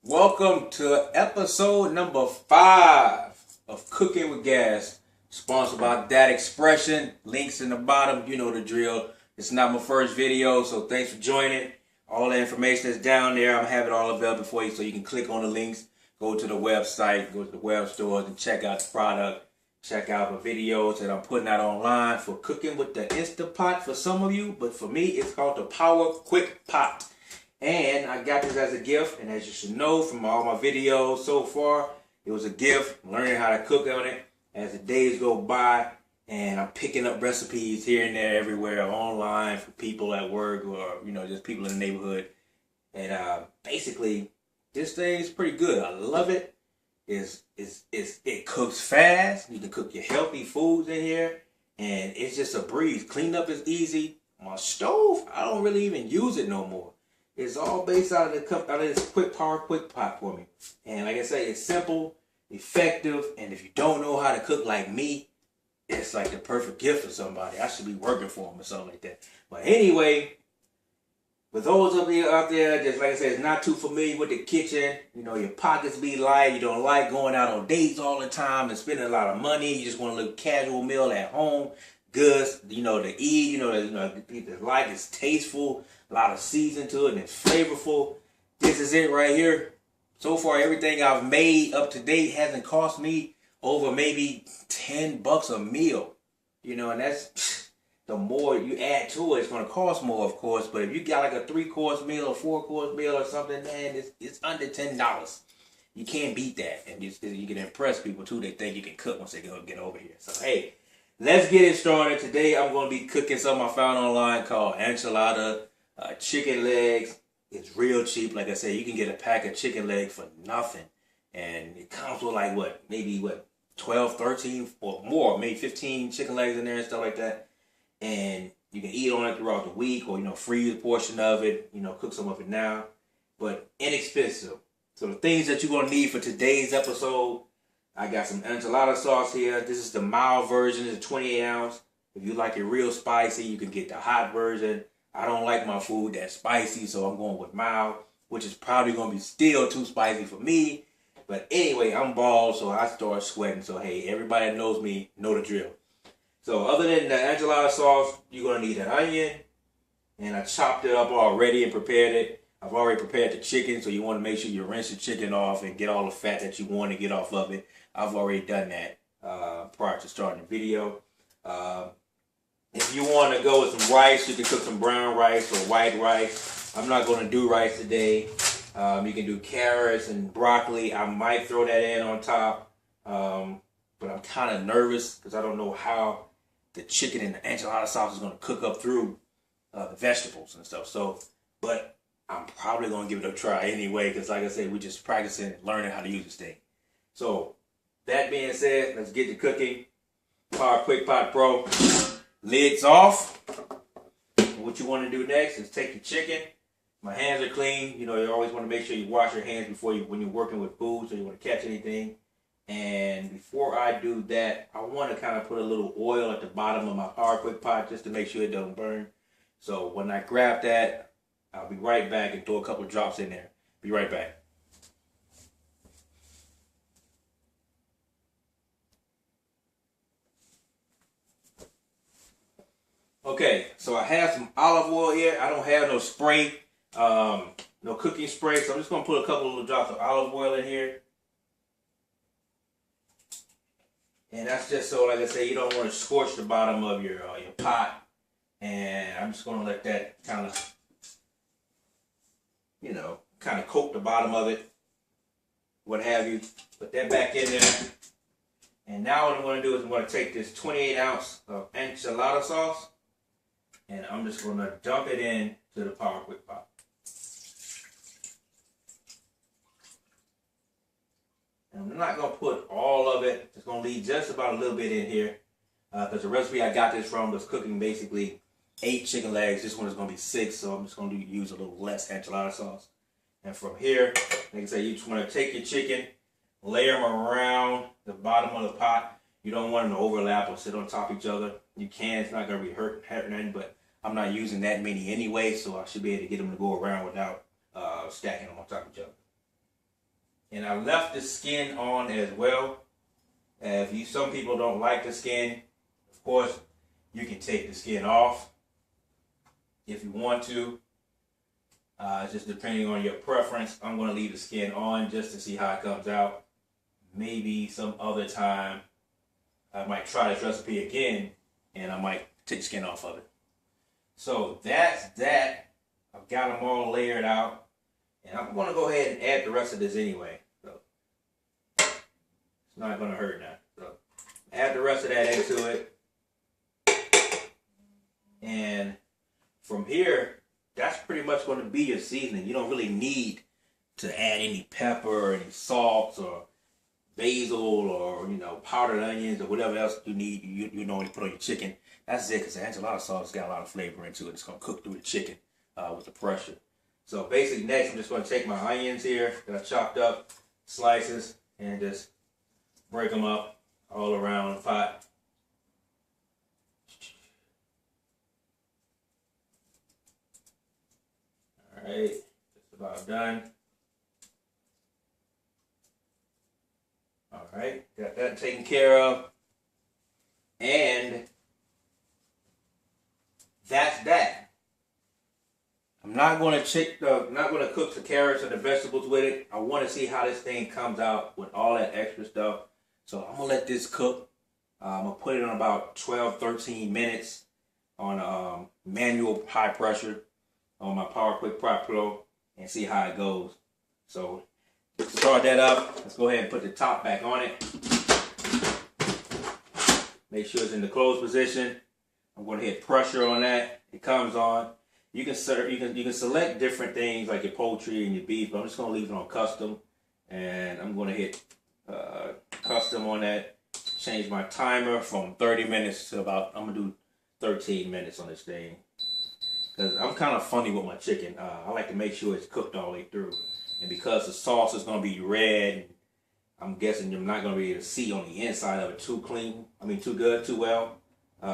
Welcome to episode number 5 of Cooking with Gas, sponsored by that expression. Links in the bottom, you know the drill. It's not my first video, so thanks for joining. All the information is down there. I'm having it all available for you, so you can click on the links, go to the website, go to the web stores, and check out the product. Check out the videos that I'm putting out online for cooking with the Instant Pot for some of you, but for me, it's called the Power Quick Pot. And I got this as a gift, and as you should know from all my videos so far, it was a gift. I'm learning how to cook on it as the days go by, and I'm picking up recipes here and there everywhere online for people at work or just people in the neighborhood. And basically, this thing is pretty good. I love it. It cooks fast. You can cook your healthy foods in here, and it's just a breeze. Cleanup is easy. My stove, I don't really even use it no more. It's all based out of this Power Quick Pot for me. And like I say, it's simple, effective, and if you don't know how to cook like me, it's like the perfect gift for somebody. I should be working for them or something like that. But anyway, with those of you out there, just like I said, it's not too familiar with the kitchen. Your pockets be light. You don't like going out on dates all the time and spending a lot of money. You just want a little casual meal at home. Good, to eat, it's like it's tasteful, a lot of season to it, and it's flavorful. This is it right here. So far, everything I've made up to date hasn't cost me over maybe $10 a meal. And that's, the more you add to it, it's going to cost more, of course. But if you got like a 3-course meal or 4-course meal or something, man, it's under $10. You can't beat that. And you can impress people, too. They think you can cook once they get over here. So, hey. Let's get it started. Today I'm going to be cooking something I found online called Enchilada Chicken Legs. It's real cheap. Like I said, you can get a pack of chicken legs for nothing. And it comes with like maybe 12, 13 or more, maybe 15 chicken legs in there and stuff like that. And you can eat on it throughout the week or, freeze a portion of it, cook some of it now. But inexpensive. So the things that you're going to need for today's episode, I got some enchilada sauce here. This is the mild version. It's a 28 ounce. If you like it real spicy, you can get the hot version. I don't like my food that spicy, so I'm going with mild, which is probably going to be still too spicy for me. But anyway, I'm bald, so I start sweating. So, hey, everybody that knows me know the drill. So, other than the enchilada sauce, you're going to need an onion. And I chopped it up already and prepared it. I've already prepared the chicken, so you want to make sure you rinse the chicken off and get all the fat that you want to get off of it. I've already done that prior to starting the video. If you want to go with some rice, you can cook some brown rice or white rice. I'm not going to do rice today. You can do carrots and broccoli. I might throw that in on top. But I'm kind of nervous because I don't know how the chicken and the enchilada sauce is going to cook up through the vegetables and stuff. But I'm probably going to give it a try anyway because, like I said, we're just practicing and learning how to use this thing. So, that being said, let's get to cooking. Power Quick Pot Pro. Lids off. What you want to do next is take your chicken. My hands are clean. You always want to make sure you wash your hands when you're working with food, so you want to catch anything. And before I do that, I want to kind of put a little oil at the bottom of my Power Quick Pot just to make sure it doesn't burn. So when I grab that, I'll be right back and throw a couple drops in there. Be right back. Okay, so I have some olive oil here. I don't have no spray, no cooking spray, so I'm just going to put a couple little drops of olive oil in here. And that's just so, like I say, you don't want to scorch the bottom of your pot. And I'm just going to let that kind of, coat the bottom of it, what have you. Put that back in there. And now what I'm going to do is I'm going to take this 28 ounce of enchilada sauce. And I'm just going to dump it in to the Power Quick Pot. And I'm not going to put all of it. Just going to leave just about a little bit in here. Because the recipe I got this from was cooking basically 8 chicken legs. This one is going to be 6, so I'm just going to use a little less enchilada sauce. And from here, like I say, you just want to take your chicken, layer them around the bottom of the pot. You don't want them to overlap or sit on top of each other. You can, it's not going to be hurting, but I'm not using that many anyway, so I should be able to get them to go around without stacking them on top of each other. And I left the skin on as well. Some people don't like the skin, of course, you can take the skin off if you want to. Just depending on your preference. I'm going to leave the skin on just to see how it comes out. Maybe some other time I might try this recipe again and I might take the skin off of it. So that's that. I've got them all layered out. And I'm going to go ahead and add the rest of this anyway. So it's not going to hurt now. So add the rest of that into it. And from here, that's pretty much going to be your seasoning. You don't really need to add any pepper or any salt or basil or, powdered onions or whatever else you need, you normally put on your chicken. That's it, because the enchilada sauce got a lot of flavor into it. It's going to cook through the chicken with the pressure. So basically next, I'm just going to take my onions here that I chopped up, slices, and just break them up all around the pot. Alright, just about done. Alright, got that taken care of. And that's that. I'm not going to cook the carrots or the vegetables with it. I want to see how this thing comes out with all that extra stuff. So I'm going to let this cook. I'm going to put it on about 12-13 minutes on manual high pressure on my Power Quick Prop Pro and see how it goes. So start that up. Let's go ahead and put the top back on it. Make sure it's in the closed position. I'm going to hit pressure on that. It comes on. You can select different things like your poultry and your beef, but I'm just going to leave it on custom. And I'm going to hit custom on that. Change my timer from 30 minutes to I'm going to do 13 minutes on this thing. Because I'm kind of funny with my chicken. I like to make sure it's cooked all the way through. And because the sauce is going to be red, I'm guessing you're not going to be able to see on the inside of it too good, too well.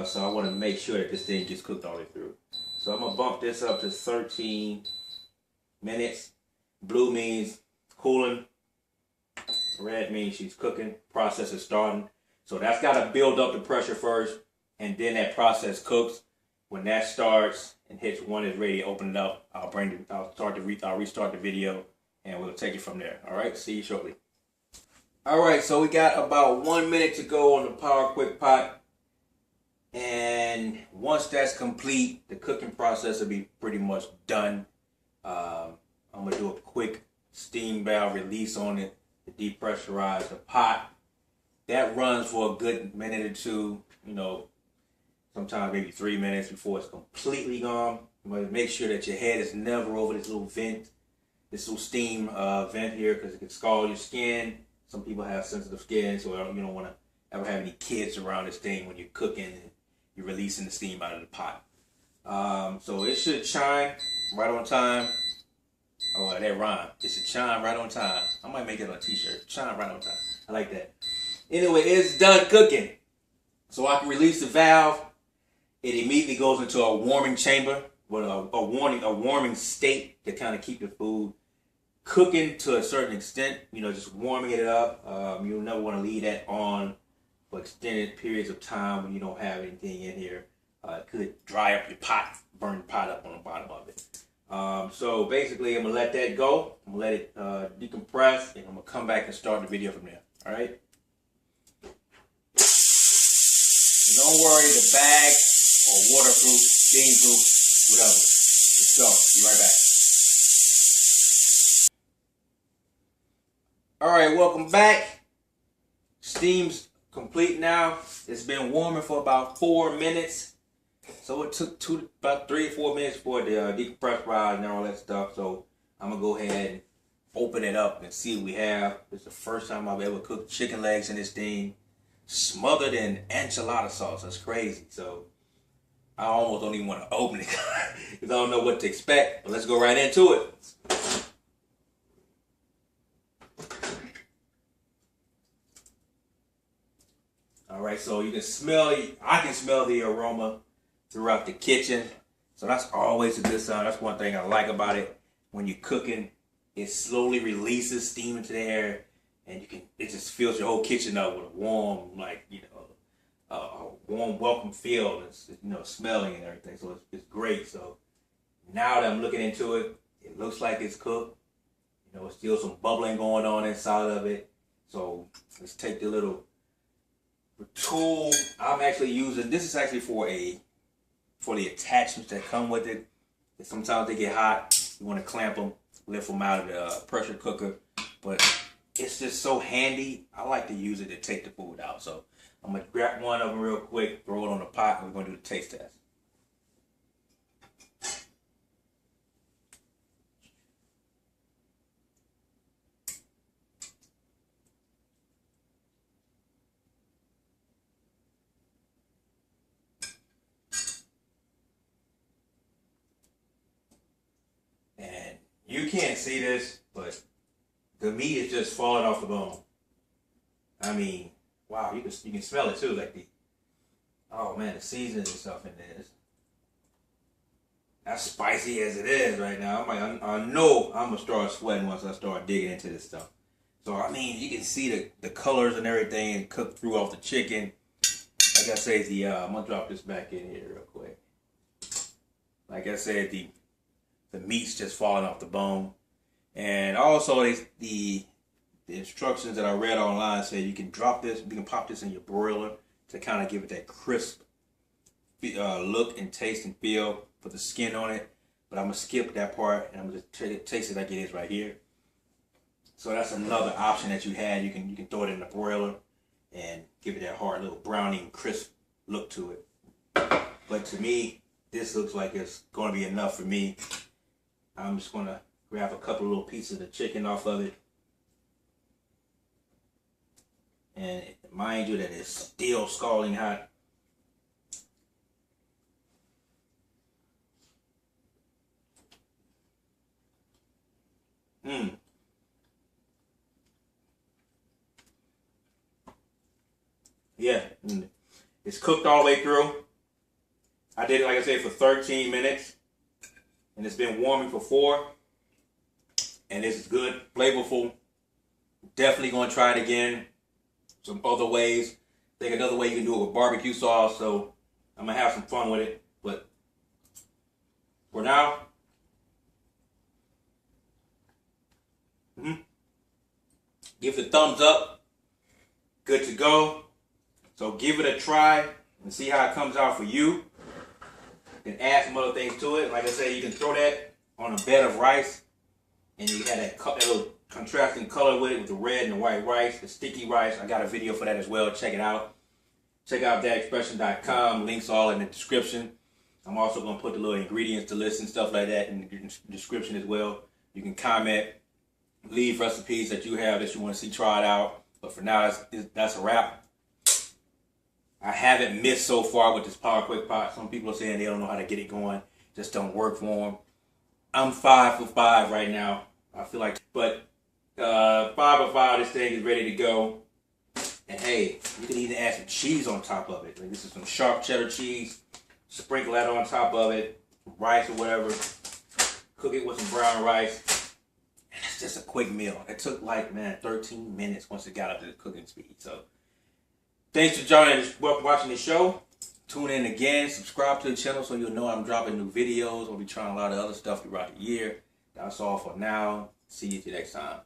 So I want to make sure that this thing gets cooked all the way through. So I'm going to bump this up to 13 minutes. Blue means cooling. Red means she's cooking. Process is starting. So that's got to build up the pressure first, and then that process cooks. When that starts and hits one is ready to open it up, I'll restart the video, and we'll take it from there. All right, see you shortly. All right, so we got about 1 minute to go on the Power Quick pot. And once that's complete, the cooking process will be pretty much done. I'm going to do a quick steam valve release on it to depressurize the pot. That runs for a good minute or two, sometimes maybe 3 minutes before it's completely gone. But make sure that your head is never over this little vent, this little steam vent here, because it can scald your skin. Some people have sensitive skin, so you don't want to ever have any kids around this thing when you're cooking and you're releasing the steam out of the pot. So it should chime right on time. Oh, that rhyme. It should chime right on time. I might make it on a t-shirt. Chime right on time. I like that. Anyway, it's done cooking. So I can release the valve. It immediately goes into a warming chamber with a warming state to kind of keep the food cooking to a certain extent. Just warming it up. You'll never want to leave that on for extended periods of time when you don't have anything in here. It could dry up your pot, burn the pot up on the bottom of it. So basically, I'm going to let that go. I'm going to let it decompress, and I'm going to come back and start the video from there. All right? And don't worry, the bag or waterproof, steam-proof, whatever. Let's go. Be right back. All right, welcome back. Steam's complete now. It's been warming for about 4 minutes. So it took about 3 or 4 minutes for it to depressurize and all that stuff. So I'm going to go ahead and open it up and see what we have. This is the first time I've ever cooked chicken legs in this thing. Smothered in enchilada sauce. That's crazy. So I almost don't even want to open it because I don't know what to expect. But let's go right into it. All right, so you can I can smell the aroma throughout the kitchen. So that's always a good sign. That's one thing I like about it. When you're cooking, it slowly releases steam into the air, and it just fills your whole kitchen up with a warm, like, a warm welcome feel. It's, smelling and everything. So it's great. So now that I'm looking into it, it looks like it's cooked. There's still some bubbling going on inside of it. So let's take the little tool I'm actually using. This is actually for the attachments that come with it. Sometimes they get hot. You want to clamp them, lift them out of the pressure cooker. But it's just so handy. I like to use it to take the food out. So I'm going to grab one of them real quick, throw it on the pot, and we're going to do the taste test. And you can't see this, but the meat is just falling off the bone. I mean, wow, you can smell it too, like the seasoning and stuff in there. As spicy as it is right now, I know I'm gonna start sweating once I start digging into this stuff. So I mean, you can see the colors and everything cooked through off the chicken. Like I said, I'm gonna drop this back in here real quick. Like I said, the meat's just falling off the bone, and also the instructions that I read online say you can pop this in your broiler to kind of give it that crisp look and taste and feel, put the skin on it. But I'm going to skip that part, and I'm going to taste it like it is right here. So that's another option that you had. You can throw it in the broiler and give it that hard little brownie crisp look to it. But to me, this looks like it's going to be enough for me. I'm just going to grab a couple little pieces of the chicken off of it. And mind you that it's still scalding hot. Yeah, it's cooked all the way through. I did it, like I said, for 13 minutes. And it's been warming for 4. And this is good, flavorful. Definitely going to try it again. Some other ways. I think another way you can do it with barbecue sauce. So I'm going to have some fun with it. But for now, give it a thumbs up. Good to go. So give it a try and see how it comes out for you. You can add some other things to it. Like I said, you can throw that on a bed of rice, and you have that little contrasting color with it, with the red and the white rice, the sticky rice. I got a video for that as well. Check it out. Check out thatexpression.com. Links all in the description. I'm also going to put the little ingredients, the list and stuff like that in the description as well. You can comment, leave recipes that you have that you want to see tried out. But for now, that's a wrap. I haven't missed so far with this Power Quick Pot. Some people are saying they don't know how to get it going. Just don't work for them. I'm 5 for 5 right now. I feel like, but 5 for 5, this thing is ready to go. And hey, you can even add some cheese on top of it. Like, this is some sharp cheddar cheese. Sprinkle that on top of it, rice or whatever. Cook it with some brown rice. And it's just a quick meal. It took 13 minutes once it got up to the cooking speed. So thanks for joining, watching the show. Tune in again. Subscribe to the channel so you'll know I'm dropping new videos. I'll be trying a lot of other stuff throughout the year. That's all for now. See you next time.